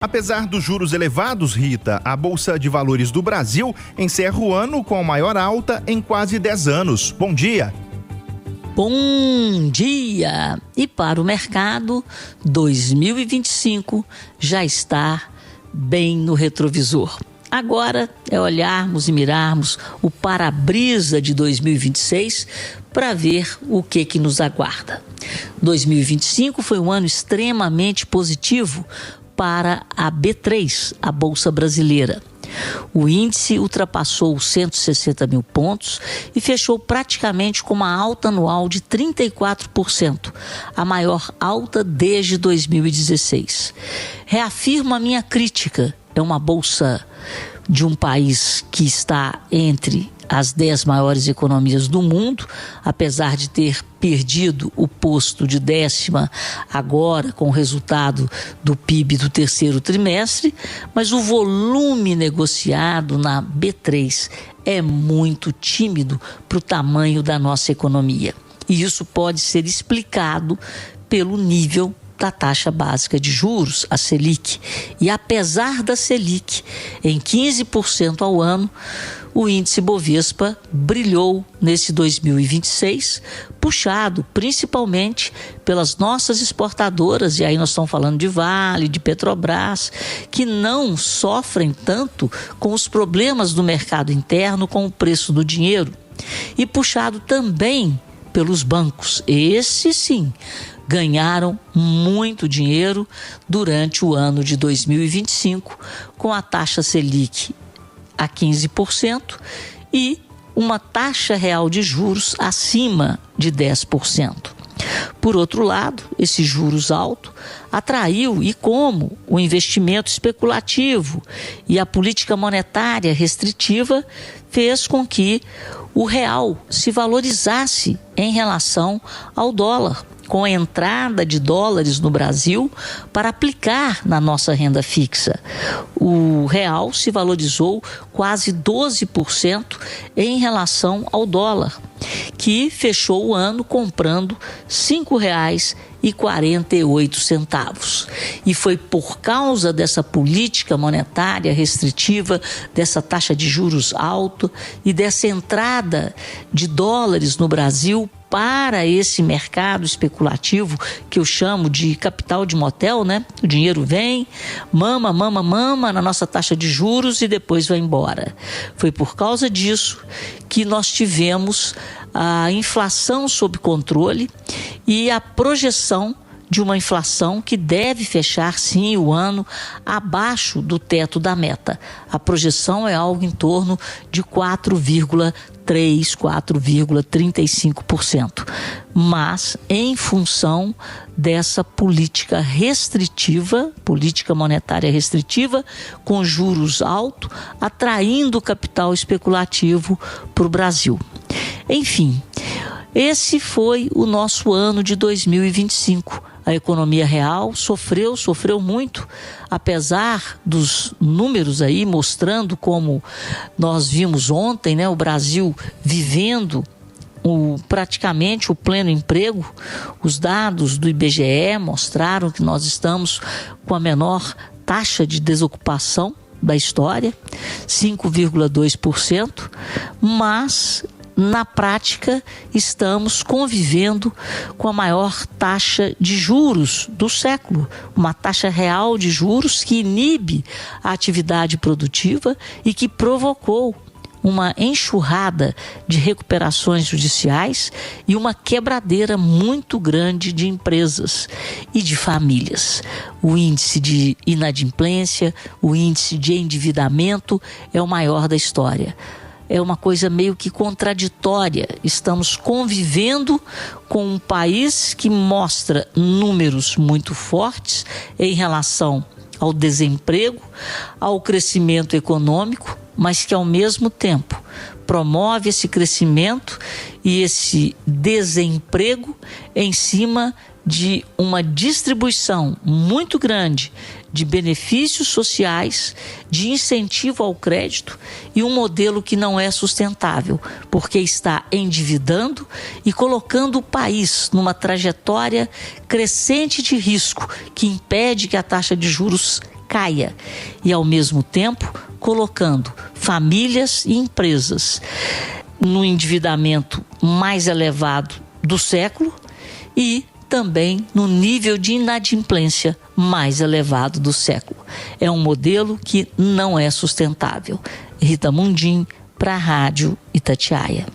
Apesar dos juros elevados, Rita, a Bolsa de Valores do Brasil encerra o ano com a maior alta em quase 10 anos. Bom dia. Bom dia! E para o mercado, 2025 já está bem no retrovisor. Agora é olharmos e mirarmos o para-brisa de 2026 para ver o que nos aguarda. 2025 foi um ano extremamente positivo para a B3, a Bolsa Brasileira. O índice ultrapassou os 160 mil pontos e fechou praticamente com uma alta anual de 34%, a maior alta desde 2016. Reafirmo a minha crítica, é uma bolsa de um país que está entre as 10 maiores economias do mundo, apesar de ter perdido o posto de 10ª agora com o resultado do PIB do terceiro trimestre, mas o volume negociado na B3 é muito tímido para o tamanho da nossa economia. E isso pode ser explicado pelo nível da taxa básica de juros, a Selic. E apesar da Selic em 15% ao ano, o índice Bovespa brilhou nesse 2026, puxado principalmente pelas nossas exportadoras, e aí nós estamos falando de Vale, de Petrobras, que não sofrem tanto com os problemas do mercado interno, com o preço do dinheiro, e puxado também pelos bancos. Esses sim ganharam muito dinheiro durante o ano de 2025, com a taxa Selic a 15% e uma taxa real de juros acima de 10%. Por outro lado, esse juros alto atraiu, e como o investimento especulativo e a política monetária restritiva fez com que o real se valorizasse em relação ao dólar, com a entrada de dólares no Brasil para aplicar na nossa renda fixa. O real se valorizou quase 12% em relação ao dólar, que fechou o ano comprando R$ 5,48. E foi por causa dessa política monetária restritiva, dessa taxa de juros alta e dessa entrada de dólares no Brasil para esse mercado especulativo que eu chamo de capital de motel, né? O dinheiro vem, mama na nossa taxa de juros e depois vai embora. Foi por causa disso que nós tivemos a inflação sob controle e a projeção de uma inflação que deve fechar, sim, o ano abaixo do teto da meta. A projeção é algo em torno de 4,35%. Mas, em função dessa política restritiva, política monetária restritiva, com juros altos, atraindo capital especulativo para o Brasil. Enfim, esse foi o nosso ano de 2025. A economia real sofreu muito, apesar dos números aí mostrando, como nós vimos ontem, né, o Brasil vivendo praticamente o pleno emprego. Os dados do IBGE mostraram que nós estamos com a menor taxa de desocupação da história, 5,2%, mas na prática, estamos convivendo com a maior taxa de juros do século, uma taxa real de juros que inibe a atividade produtiva e que provocou uma enxurrada de recuperações judiciais e uma quebradeira muito grande de empresas e de famílias. O índice de inadimplência, o índice de endividamento é o maior da história. É uma coisa meio que contraditória. Estamos convivendo com um país que mostra números muito fortes em relação ao desemprego, ao crescimento econômico, mas que ao mesmo tempo promove esse crescimento e esse desemprego em cima de uma distribuição muito grande de benefícios sociais, de incentivo ao crédito e um modelo que não é sustentável, porque está endividando e colocando o país numa trajetória crescente de risco que impede que a taxa de juros caia e, ao mesmo tempo, colocando famílias e empresas no endividamento mais elevado do século e também no nível de inadimplência mais elevado do século. É um modelo que não é sustentável. Rita Mundim, para a Rádio Itatiaia.